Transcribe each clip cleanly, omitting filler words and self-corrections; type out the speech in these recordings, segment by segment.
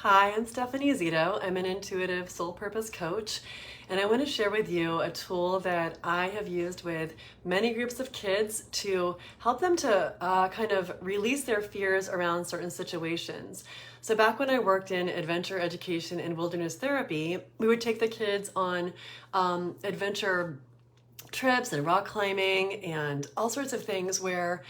Hi, I'm Stephanie Zito. I'm an intuitive soul purpose coach, and I want to share with you a tool that I have used with many groups of kids to help them to kind of release their fears around certain situations. So back when I worked in adventure education and wilderness therapy, we would take the kids on adventure trips and rock climbing and all sorts of things where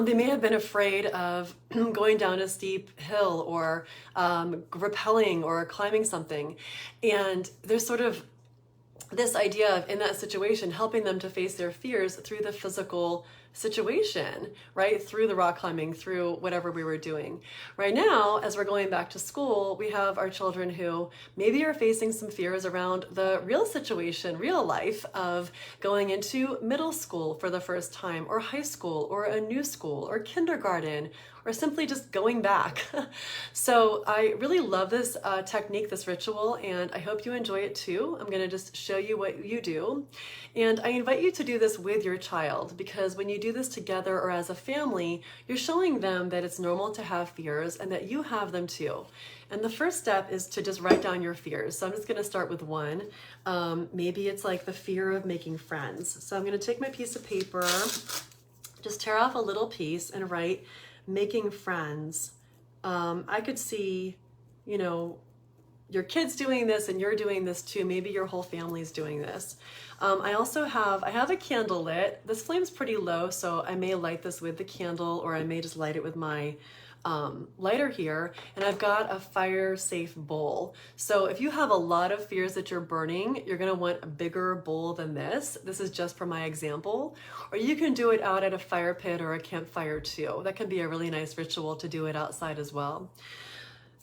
they may have been afraid of going down a steep hill or rappelling or climbing something. And there's sort of this idea of, in that situation, helping them to face their fears through the physical situation, right? Through the rock climbing, through whatever we were doing. Right now, as we're going back to school, we have our children who maybe are facing some fears around the real situation, real life of going into middle school for the first time, or high school, or a new school, or kindergarten, or simply just going back. So I really love this technique, this ritual, and I hope you enjoy it too. I'm gonna just show you what you do. And I invite you to do this with your child, because when you do this together or as a family, you're showing them that it's normal to have fears and that you have them too. And the first step is to just write down your fears. So I'm just gonna start with one. Maybe it's like the fear of making friends. So I'm gonna take my piece of paper, just tear off a little piece and write making friends. I could see, your kids doing this and you're doing this too. Maybe your whole family's doing this. I have a candle lit. This flame's pretty low, so I may light this with the candle, or I may just light it with my lighter here. And I've got a fire safe bowl. So if you have a lot of fears that you're burning, you're gonna want a bigger bowl than this. This is just for my example. Or you can do it out at a fire pit or a campfire too. That can be a really nice ritual to do it outside as well.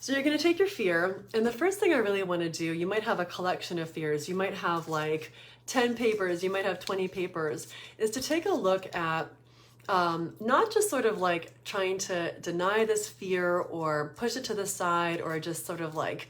So you're gonna take your fear, and the first thing I really wanna do, you might have a collection of fears. You might have like 10 papers, you might have 20 papers, is to take a look at not just sort of like trying to deny this fear or push it to the side, or just sort of like,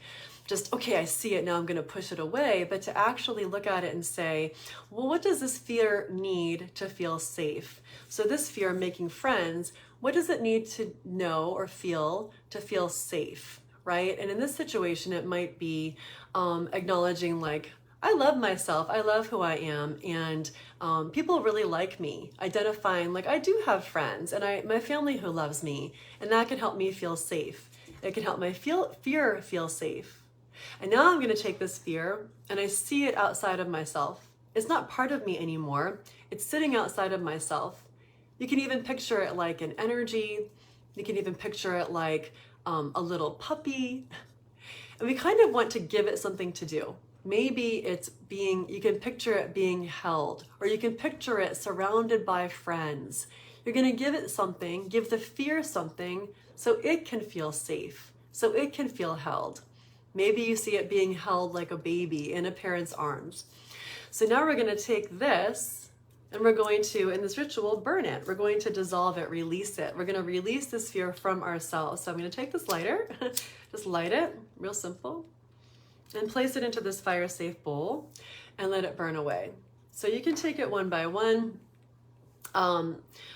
okay, I see it, now I'm gonna push it away, but to actually look at it and say, well, what does this fear need to feel safe? So this fear, making friends, what does it need to know or feel to feel safe, right? And in this situation, it might be acknowledging like, I love myself, I love who I am, and people really like me. Identifying like, I do have friends and my family who loves me, and that can help me feel safe. It can help my fear feel safe. And now I'm gonna take this fear and I see it outside of myself. It's not part of me anymore. It's sitting outside of myself. You can even picture it like an energy. You can even picture it like a little puppy. And we kind of want to give it something to do. Maybe you can picture it being held, or you can picture it surrounded by friends. You're gonna give it something, give the fear something, so it can feel safe, so it can feel held. Maybe you see it being held like a baby in a parent's arms. So now we're gonna take this, and we're going to, in this ritual, burn it. We're going to dissolve it, release it. We're gonna release this fear from ourselves. So I'm gonna take this lighter, just light it, real simple, and place it into this fire safe bowl and let it burn away. So you can take it one by one.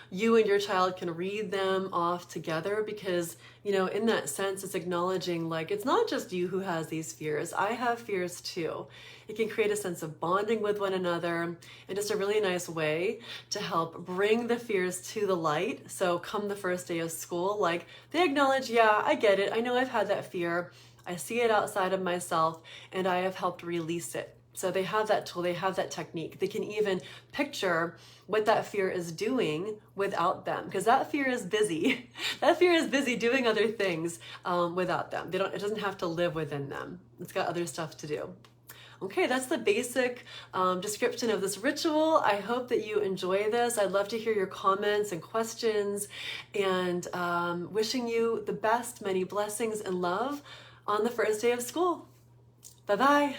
You and your child can read them off together, because, in that sense, it's acknowledging like, it's not just you who has these fears. I have fears too. It can create a sense of bonding with one another, and just a really nice way to help bring the fears to the light. So come the first day of school, like they acknowledge, yeah, I get it. I know I've had that fear. I see it outside of myself, and I have helped release it. So they have that tool, they have that technique. They can even picture what that fear is doing without them, because that fear is busy. That fear is busy doing other things without them. It doesn't have to live within them. It's got other stuff to do. Okay, that's the basic description of this ritual. I hope that you enjoy this. I'd love to hear your comments and questions, and wishing you the best, many blessings and love on the first day of school. Bye-bye.